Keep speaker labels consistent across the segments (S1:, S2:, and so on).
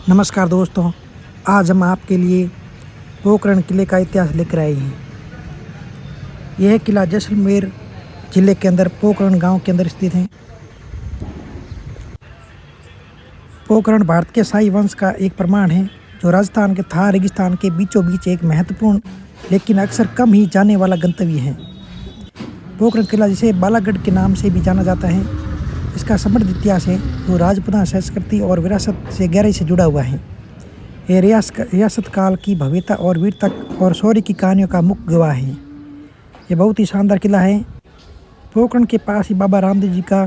S1: नमस्कार दोस्तों, आज हम आपके लिए पोखरण किले का इतिहास लेकर आए हैं। यह किला जैसलमेर जिले के अंदर पोखरण गांव के अंदर स्थित है। पोखरण भारत के शाही वंश का एक प्रमाण है जो राजस्थान के थार रेगिस्तान के बीचों बीच एक महत्वपूर्ण लेकिन अक्सर कम ही जाने वाला गंतव्य है। पोखरण किला जिसे बालागढ़ के नाम से भी जाना जाता है, इसका समृद्ध इतिहास है जो राजपूताना संस्कृति और विरासत से गहराई से जुड़ा हुआ है। यह रियासत काल की भव्यता और वीरता और शौर्य की कहानियों का मुख्य गवाह है। ये बहुत ही शानदार किला है। पोखरण के पास ही बाबा रामदेव जी का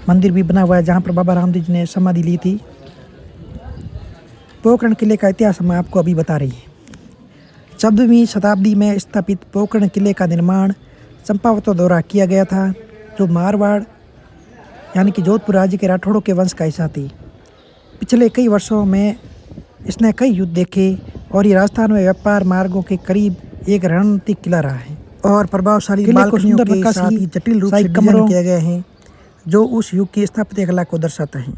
S1: मंदिर भी बना हुआ है, जहाँ पर बाबा रामदेव जी ने समाधि ली थी। पोखरण किले का इतिहास हम आपको अभी बता रही है। 14वीं शताब्दी में स्थापित पोखरण किले का निर्माण चंपावतों द्वारा किया गया था, जो मारवाड़ यानी कि जोधपुर राज्य के राठौड़ों के वंश का हिस्सा थी। पिछले कई वर्षों में इसने कई युद्ध देखे और ये राजस्थान में व्यापार मार्गों के करीब एक रणनीतिक किला रहा है और प्रभावशाली बालकनियों के साथ ही जटिल रूप से डिजाइन किए गए हैं, जो उस युग की स्थापत्य कला को दर्शाता है।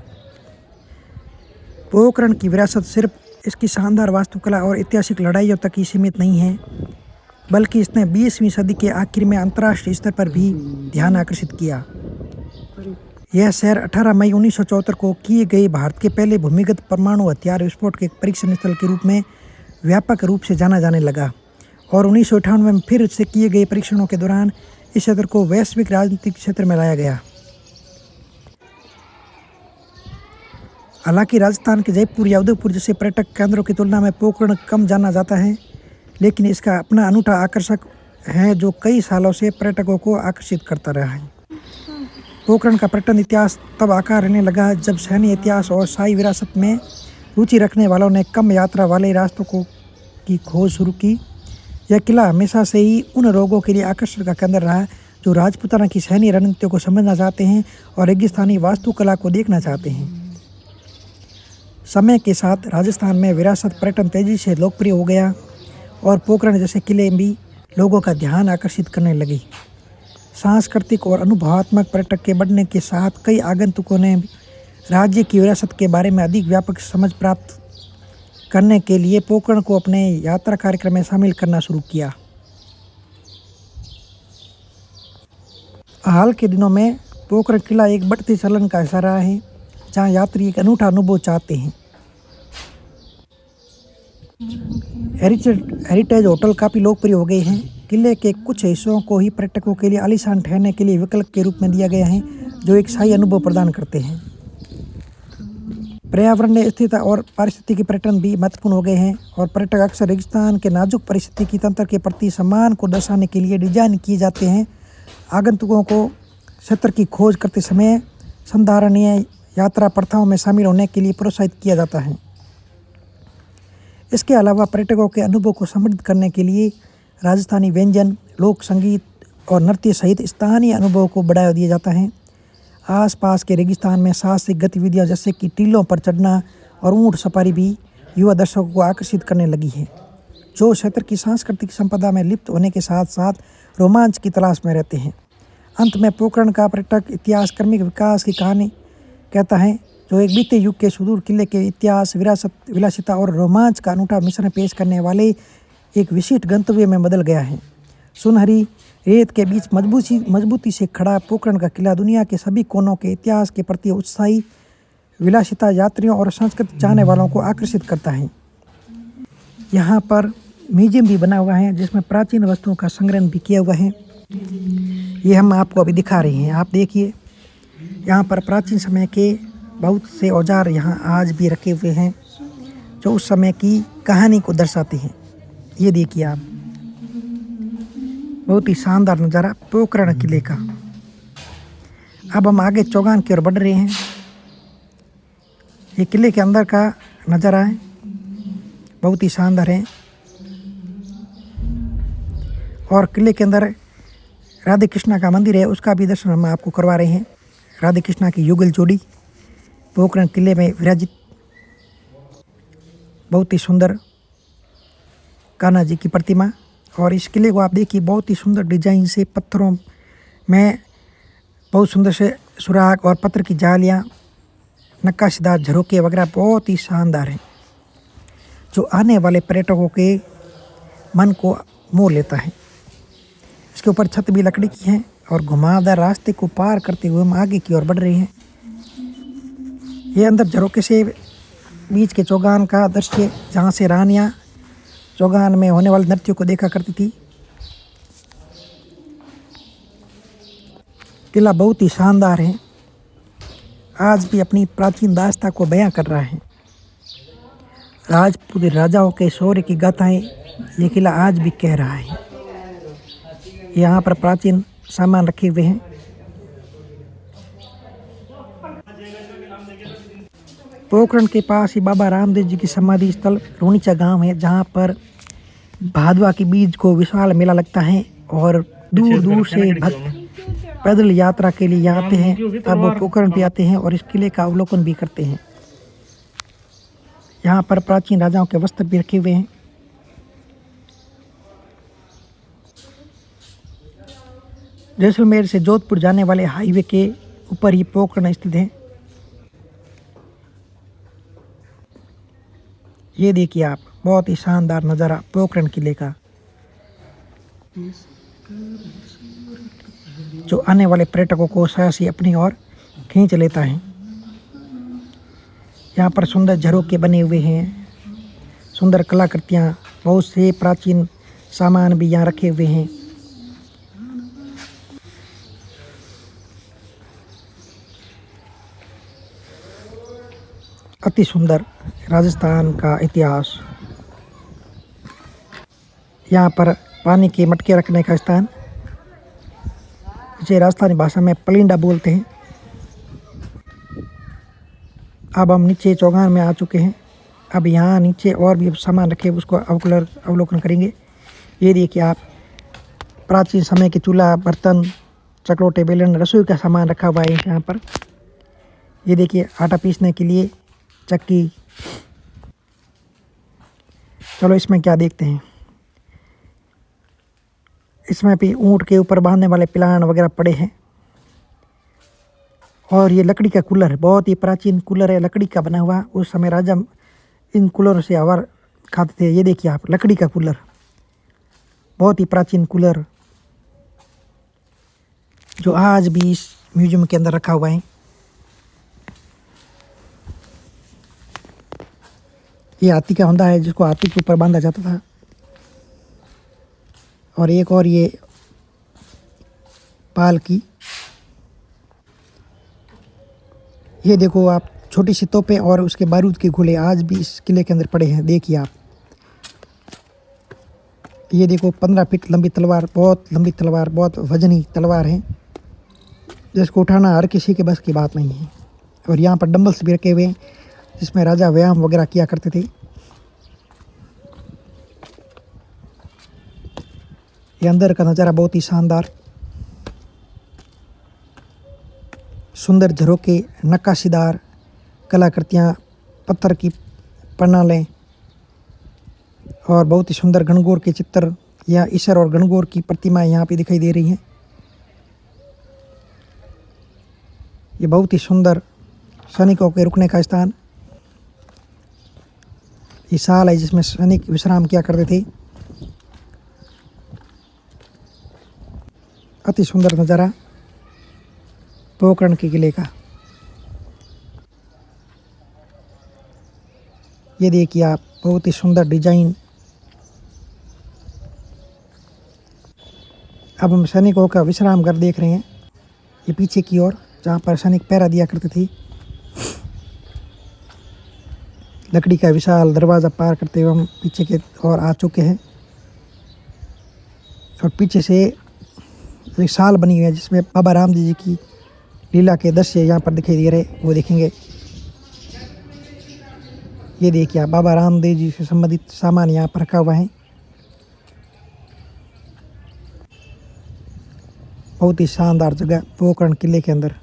S1: पोखरण की विरासत सिर्फ इसकी शानदार वास्तुकला और ऐतिहासिक लड़ाइयों तक ही सीमित नहीं है, बल्कि इसने 20वीं सदी के आखिर में अंतर्राष्ट्रीय स्तर पर भी ध्यान आकर्षित किया। यह शहर 18 मई 1974 को किए गए भारत के पहले भूमिगत परमाणु हथियार विस्फोट के परीक्षण स्थल के रूप में व्यापक रूप से जाना जाने लगा और 1998 में फिर से किए गए परीक्षणों के दौरान इस क्षेत्र को वैश्विक राजनीतिक क्षेत्र में लाया गया। हालांकि राजस्थान के जयपुर या उदयपुर जैसे पर्यटक केंद्रों की तुलना में पोखरण कम जाना जाता है, लेकिन इसका अपना अनूठा आकर्षक है जो कई सालों से पर्यटकों को आकर्षित करता रहा है। पोखरण का पर्यटन इतिहास तब आकार लेने लगा जब सैन्य इतिहास और शाही विरासत में रुचि रखने वालों ने कम यात्रा वाले रास्तों की खोज शुरू की। यह किला हमेशा से ही उन लोगों के लिए आकर्षण का केंद्र रहा है जो राजपूताना की सैन्य रणनीतियों को समझना चाहते हैं और रेगिस्तानी वास्तुकला को देखना चाहते हैं। समय के साथ राजस्थान में विरासत पर्यटन तेजी से लोकप्रिय हो गया और पोखरण जैसे किले भी लोगों का ध्यान आकर्षित करने लगे। सांस्कृतिक और अनुभवात्मक पर्यटक के बढ़ने के साथ कई आगंतुकों ने राज्य की विरासत के बारे में अधिक व्यापक समझ प्राप्त करने के लिए पोखरण को अपने यात्रा कार्यक्रम में शामिल करना शुरू किया। हाल के दिनों में पोखरण किला एक बढ़ते चलन का हिस्सा रहा है, जहां यात्री एक अनूठा अनुभव चाहते हैं। हेरिटेज होटल काफ़ी लोकप्रिय हो गए हैं। किले के कुछ हिस्सों को ही पर्यटकों के लिए आलीशान ठहरने के लिए विकल्प के रूप में दिया गया है, जो एक शाही अनुभव प्रदान करते हैं। पर्यावरणीय स्थिरता और पारिस्थितिकी पर्यटन भी महत्वपूर्ण हो गए हैं और पर्यटक अक्सर रेगिस्तान के नाजुक परिस्थितिकी तंत्र के प्रति सम्मान को दर्शाने के लिए डिजाइन किए जाते हैं। आगंतुकों को क्षेत्र की खोज करते समय संधारणीय यात्रा प्रथाओं में शामिल होने के लिए प्रोत्साहित किया जाता है। इसके अलावा पर्यटकों के अनुभव को समृद्ध करने के लिए राजस्थानी व्यंजन, लोक संगीत और नृत्य सहित स्थानीय अनुभव को बढ़ावा दिया जाता है। आसपास के रेगिस्तान में साहसिक गतिविधियां जैसे कि टीलों पर चढ़ना और ऊंट सफारी भी युवा दर्शकों को आकर्षित करने लगी है, जो क्षेत्र की सांस्कृतिक संपदा में लिप्त होने के साथ साथ रोमांच की तलाश में रहते हैं। अंत में पोखरण का पर्यटक इतिहास क्रमिक विकास की कहानी कहता है, जो एक बीते युग के सुदूर किले के इतिहास, विरासत, विलासिता और रोमांच का अनूठा मिश्रण पेश करने वाले एक विशिष्ट गंतव्य में बदल गया है। सुनहरी रेत के बीच मजबूती से खड़ा पोखरण का किला दुनिया के सभी कोनों के इतिहास के प्रति उत्साही विलासिता यात्रियों और संस्कृति चाहने वालों को आकर्षित करता है। यहाँ पर म्यूजियम भी बना हुआ है, जिसमें प्राचीन वस्तुओं का संग्रहण भी किया हुआ है। ये हम आपको अभी दिखा रहे हैं, आप देखिए। यहाँ पर प्राचीन समय के बहुत से औजार यहाँ आज भी रखे हुए हैं, जो उस समय की कहानी को दर्शाते हैं। ये देखिए आप, बहुत ही शानदार नज़ारा पोखरण किले का। अब हम आगे चौगान की ओर बढ़ रहे हैं। ये किले के अंदर का नज़ारा है, बहुत ही शानदार है। और किले के अंदर राधे कृष्णा का मंदिर है, उसका भी दर्शन हम आपको करवा रहे हैं। राधे कृष्णा की युगल जोड़ी पोखरण किले में विराजित, बहुत ही सुंदर कान्हा जी की प्रतिमा। और इस किले को आप देखिए, बहुत ही सुंदर डिजाइन से पत्थरों में बहुत सुंदर से सुराग और पत्थर की जालियाँ नक्काशीदार झरोके वगैरह बहुत ही शानदार हैं, जो आने वाले पर्यटकों के मन को मोह लेता है। इसके ऊपर छत भी लकड़ी की है और घुमावदार रास्ते को पार करते हुए हम आगे की ओर बढ़ रहे हैं। ये अंदर झरोके से बीच के चौगान का दृश्य, जहाँ से रानियाँ चौगान में होने वाले नृत्यों को देखा करती थी। किला बहुत ही शानदार है, आज भी अपनी प्राचीन दास्तां को बयां कर रहा है। राजपूत राजाओं के शौर्य की गाथाएं ये किला आज भी कह रहा है। यहाँ पर प्राचीन सामान रखे हुए हैं। पोखरण के पास ही बाबा रामदेव जी की समाधि स्थल रोनीचा गांव है, जहाँ पर भादवा के बीज को विशाल मेला लगता है और दूर दूर से भक्त पैदल यात्रा के लिए यहाँ आते हैं। तब वो पोखरण पे आते हैं और इस किले का अवलोकन भी करते हैं। यहाँ पर प्राचीन राजाओं के वस्त्र भी रखे हुए हैं। जैसलमेर से जोधपुर जाने वाले हाईवे के ऊपर ही पोखरण स्थित है। ये देखिए आप, बहुत ही शानदार नज़ारा पोखरण किले का, जो आने वाले पर्यटकों को साहसी अपनी ओर खींच लेता है। यहाँ पर सुंदर झरोके बने हुए हैं, सुंदर कलाकृतियाँ, बहुत से प्राचीन सामान भी यहाँ रखे हुए हैं। अति सुंदर राजस्थान का इतिहास। यहाँ पर पानी के मटके रखने का स्थान, इसे राजस्थानी भाषा में पलिंडा बोलते हैं। अब हम नीचे चौगान में आ चुके हैं। अब यहाँ नीचे और भी सामान रखे, उसको अवलोकन करेंगे। ये देखिए आप, प्राचीन समय के चूल्हा, बर्तन, चकलोटे, बेलन, रसोई का सामान रखा हुआ है यहाँ पर। ये देखिए आटा पीसने के लिए चक्की। चलो इसमें क्या देखते हैं। इसमें भी ऊँट के ऊपर बांधने वाले पिलान वगैरह पड़े हैं। और ये लकड़ी का कूलर है, बहुत ही प्राचीन कूलर है, लकड़ी का बना हुआ। उस समय राजा इन कूलरों से हवा खाते थे। ये देखिए आप, लकड़ी का कूलर, बहुत ही प्राचीन कूलर, जो आज भी इस म्यूजियम के अंदर रखा हुआ है। ये हाथी का होंदा है, जिसको हाथी के ऊपर बांधा जाता था। और एक और ये पालकी। ये देखो आप, छोटी सी तोपें और उसके बारूद के गोले आज भी इस किले के अंदर पड़े हैं। देखिए आप, ये देखो 15 फीट लंबी तलवार, बहुत लंबी तलवार, बहुत वजनी तलवार है, जिसको उठाना हर किसी के बस की बात नहीं है। और यहाँ पर डंबल्स भी रखे हुए हैं, जिसमें राजा व्यायाम वगैरह किया करते थे। ये अंदर का नज़ारा बहुत ही शानदार, सुंदर झरोके, नक्काशीदार कलाकृतियाँ, पत्थर की प्रणालें और बहुत ही सुंदर गणगौर के चित्र या ईश्वर और गणगौर की प्रतिमाएं यहाँ पे दिखाई दे रही हैं। ये बहुत ही सुंदर सैनिकों के रुकने का स्थान, ये साल है जिसमें सैनिक विश्राम किया करते थे। अति सुंदर नज़ारा पोखरण के किले का। ये देखिए आप, बहुत ही सुंदर डिजाइन। अब हम सैनिकों का विश्राम घर देख रहे हैं, ये पीछे की ओर, जहाँ पर सैनिक पहरा दिया करते थे। लकड़ी का विशाल दरवाज़ा पार करते हुए हम पीछे के ओर आ चुके हैं। और पीछे से एक साल बनी हुई है, जिसमें बाबा रामदेव जी की लीला के दृश्य यहाँ पर दिखाई दे रहे, वो देखेंगे। ये देखिए आप, बाबा रामदेव जी से संबंधित सामान यहाँ पर रखा हुआ है। बहुत ही शानदार जगह पोखरण किले के अंदर।